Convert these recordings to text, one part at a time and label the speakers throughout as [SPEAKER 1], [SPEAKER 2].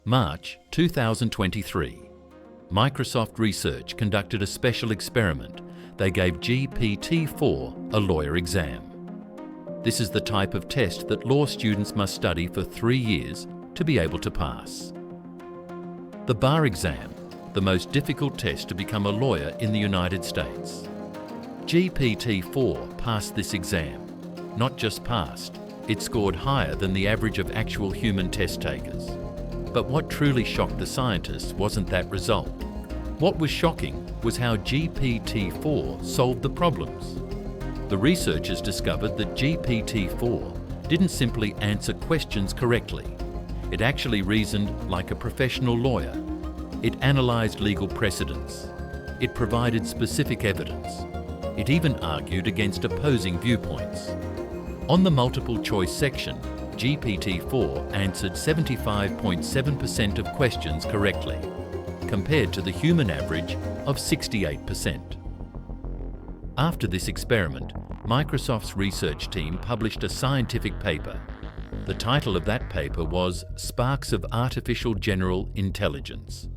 [SPEAKER 1] March 2023. Microsoft Research conducted a special experiment. They gave GPT-4 a lawyer exam. This is the type of test that law students must study for 3 years to be able to pass. The bar exam, the most difficult test to become a lawyer in the United States. GPT-4 passed this exam. Not just passed, it scored higher than the average of actual human test takers. But what truly shocked the scientists wasn't that result. What was shocking was how GPT-4 solved the problems. The researchers discovered that GPT-4 didn't simply answer questions correctly. It actually reasoned like a professional lawyer. It analysed legal precedents. It provided specific evidence. It even argued against opposing viewpoints. On the multiple choice section, GPT-4 answered 75.7% of questions correctly, compared to the human average of 68%. After this experiment, Microsoft's research team published a scientific paper. The title of that paper was Sparks of Artificial General Intelligence.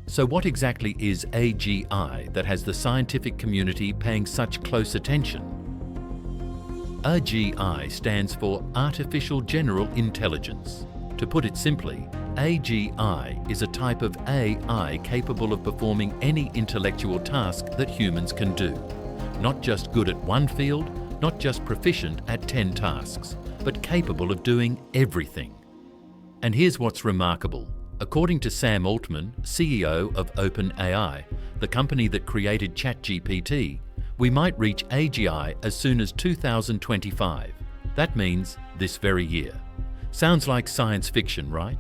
[SPEAKER 1] So what exactly is AGI that has the scientific community paying such close attention? AGI stands for Artificial General Intelligence. To put it simply, AGI is a type of AI capable of performing any intellectual task that humans can do. Not just good at one field, not just proficient at 10 tasks, but capable of doing everything. And here's what's remarkable. According to Sam Altman, CEO of OpenAI, the company that created ChatGPT, we might reach AGI as soon as 2025. That means this very year. Sounds like science fiction, right?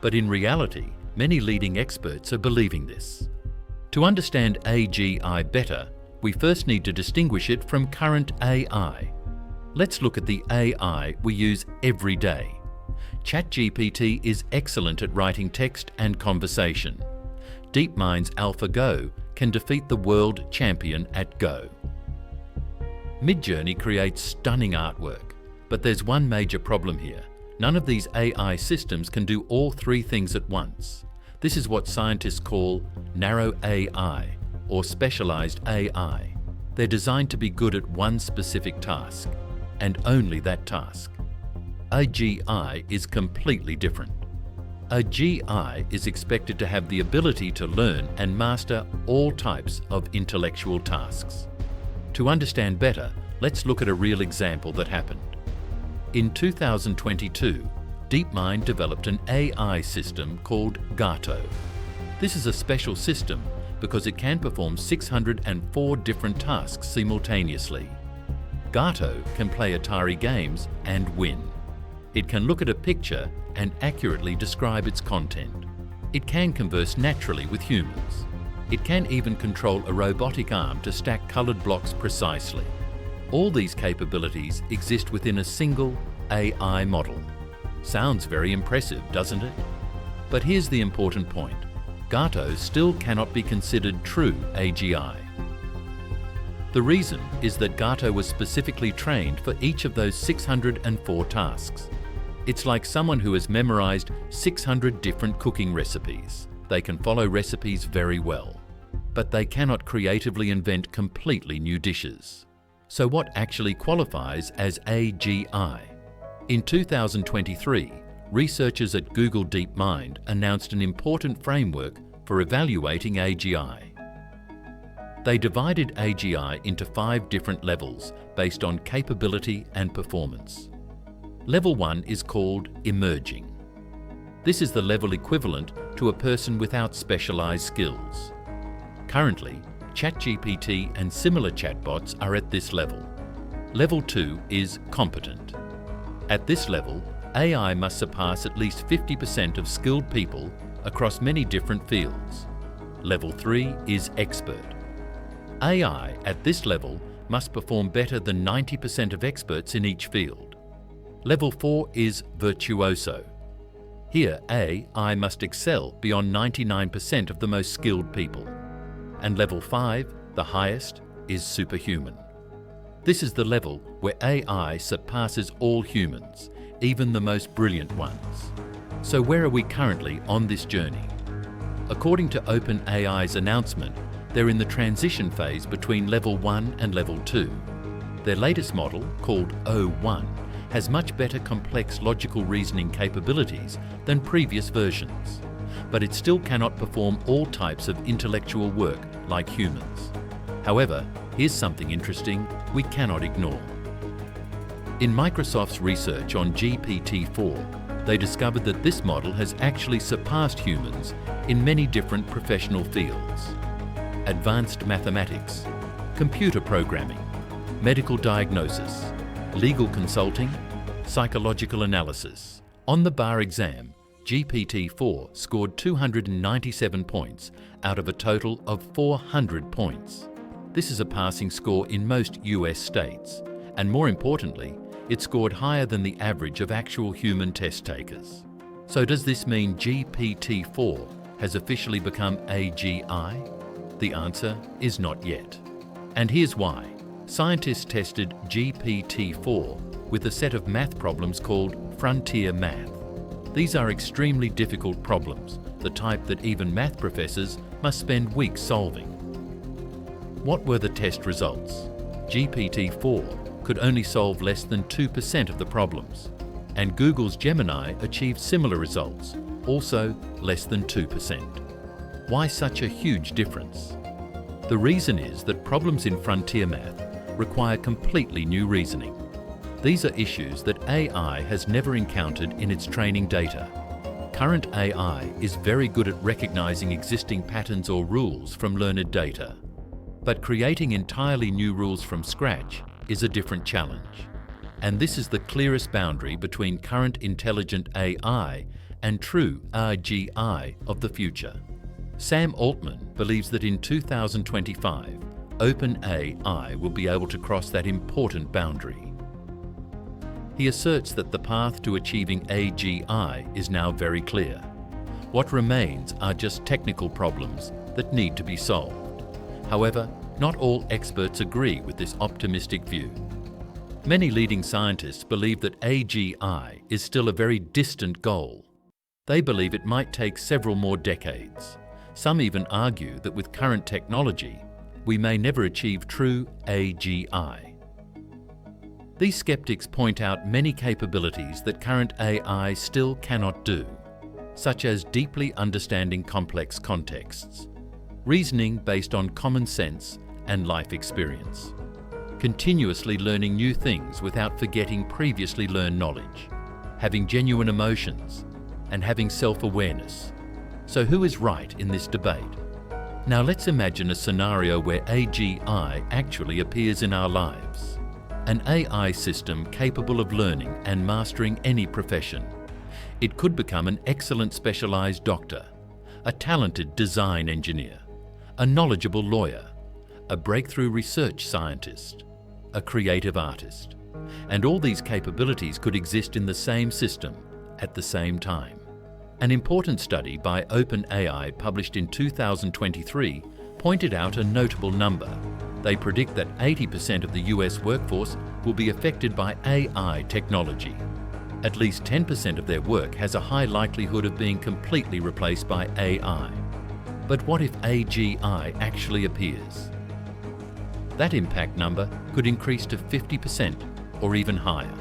[SPEAKER 1] But in reality, many leading experts are believing this. To understand AGI better, we first need to distinguish it from current AI. Let's look at the AI we use every day. ChatGPT is excellent at writing text and conversation. DeepMind's AlphaGo can defeat the world champion at Go. Midjourney creates stunning artwork, but there's one major problem here. None of these AI systems can do all three things at once. This is what scientists call narrow AI or specialized AI. They're designed to be good at one specific task, and only that task. AGI is completely different. AGI is expected to have the ability to learn and master all types of intellectual tasks. To understand better, let's look at a real example that happened. In 2022, DeepMind developed an AI system called Gato. This is a special system because it can perform 604 different tasks simultaneously. Gato can play Atari games and win. It can look at a picture and accurately describe its content. It can converse naturally with humans. It can even control a robotic arm to stack colored blocks precisely. All these capabilities exist within a single AI model. Sounds very impressive, doesn't it? But here's the important point. Gato still cannot be considered true AGI. The reason is that Gato was specifically trained for each of those 604 tasks. It's like someone who has memorized 600 different cooking recipes. They can follow recipes very well, but they cannot creatively invent completely new dishes. So what actually qualifies as AGI? In 2023, researchers at Google DeepMind announced an important framework for evaluating AGI. They divided AGI into 5 different levels based on capability and performance. Level 1 is called emerging. This is the level equivalent to a person without specialized skills. Currently, ChatGPT and similar chatbots are at this level. Level 2 is competent. At this level, AI must surpass at least 50% of skilled people across many different fields. Level 3 is expert. AI at this level must perform better than 90% of experts in each field. Level 4 is virtuoso. Here, AI must excel beyond 99% of the most skilled people. And level 5, the highest, is superhuman. This is the level where AI surpasses all humans, even the most brilliant ones. So where are we currently on this journey? According to OpenAI's announcement, they're in the transition phase between Level 1 and Level 2. Their latest model, called O1, has much better complex logical reasoning capabilities than previous versions, but it still cannot perform all types of intellectual work like humans. However, here's something interesting we cannot ignore. In Microsoft's research on GPT-4, they discovered that this model has actually surpassed humans in many different professional fields: advanced mathematics, computer programming, medical diagnosis, legal consulting, psychological analysis. On the bar exam, GPT-4 scored 297 points out of a total of 400 points. This is a passing score in most US states, and more importantly, it scored higher than the average of actual human test takers. So does this mean GPT-4 has officially become AGI? The answer is not yet. And here's why. Scientists tested GPT-4 with a set of math problems called frontier math. These are extremely difficult problems, the type that even math professors must spend weeks solving. What were the test results? GPT-4 could only solve less than 2% of the problems, and Google's Gemini achieved similar results, also less than 2%. Why such a huge difference? The reason is that problems in frontier math require completely new reasoning. These are issues that AI has never encountered in its training data. Current AI is very good at recognizing existing patterns or rules from learned data. But creating entirely new rules from scratch is a different challenge. And this is the clearest boundary between current intelligent AI and true AGI of the future. Sam Altman believes that in 2025, OpenAI will be able to cross that important boundary. He asserts that the path to achieving AGI is now very clear. What remains are just technical problems that need to be solved. However, not all experts agree with this optimistic view. Many leading scientists believe that AGI is still a very distant goal. They believe it might take several more decades. Some even argue that with current technology, we may never achieve true AGI. These skeptics point out many capabilities that current AI still cannot do, such as deeply understanding complex contexts, reasoning based on common sense and life experience, continuously learning new things without forgetting previously learned knowledge, having genuine emotions, and having self-awareness. So who is right in this debate? Now let's imagine a scenario where AGI actually appears in our lives. An AI system capable of learning and mastering any profession. It could become an excellent specialized doctor, a talented design engineer, a knowledgeable lawyer, a breakthrough research scientist, a creative artist. And all these capabilities could exist in the same system at the same time. An important study by OpenAI published in 2023 pointed out a notable number. They predict that 80% of the US workforce will be affected by AI technology. At least 10% of their work has a high likelihood of being completely replaced by AI. But what if AGI actually appears? That impact number could increase to 50% or even higher.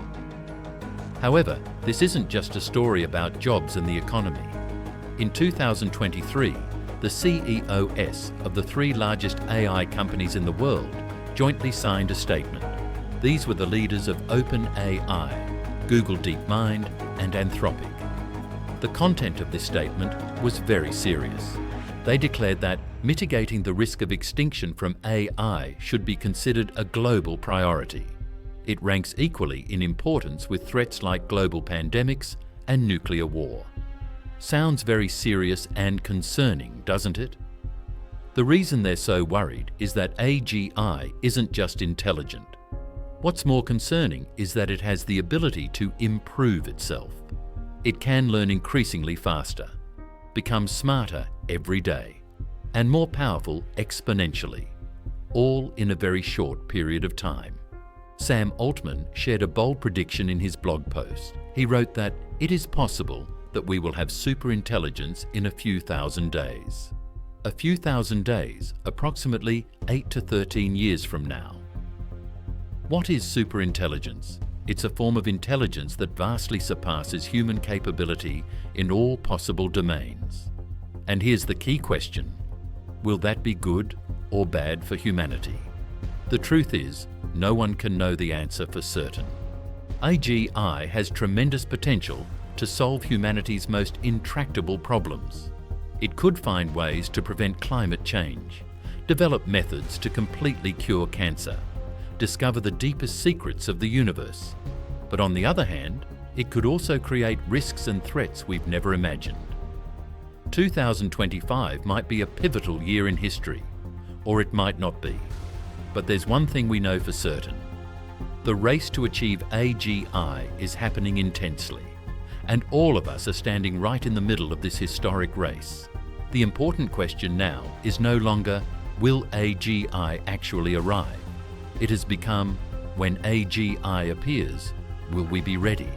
[SPEAKER 1] However, this isn't just a story about jobs and the economy. In 2023, the CEOs of the 3 largest AI companies in the world jointly signed a statement. These were the leaders of OpenAI, Google DeepMind, and Anthropic. The content of this statement was very serious. They declared that mitigating the risk of extinction from AI should be considered a global priority. It ranks equally in importance with threats like global pandemics and nuclear war. Sounds very serious and concerning, doesn't it? The reason they're so worried is that AGI isn't just intelligent. What's more concerning is that it has the ability to improve itself. It can learn increasingly faster, become smarter every day, and more powerful exponentially, all in a very short period of time. Sam Altman shared a bold prediction in his blog post. He wrote that it is possible that we will have superintelligence in a few thousand days. A few thousand days, approximately 8 to 13 years from now. What is superintelligence? It's a form of intelligence that vastly surpasses human capability in all possible domains. And here's the key question: will that be good or bad for humanity? The truth is, no one can know the answer for certain. AGI has tremendous potential to solve humanity's most intractable problems. It could find ways to prevent climate change, develop methods to completely cure cancer, discover the deepest secrets of the universe. But on the other hand, it could also create risks and threats we've never imagined. 2025 might be a pivotal year in history, or it might not be. But there's one thing we know for certain. The race to achieve AGI is happening intensely, and all of us are standing right in the middle of this historic race. The important question now is no longer, will AGI actually arrive? It has become, when AGI appears, will we be ready?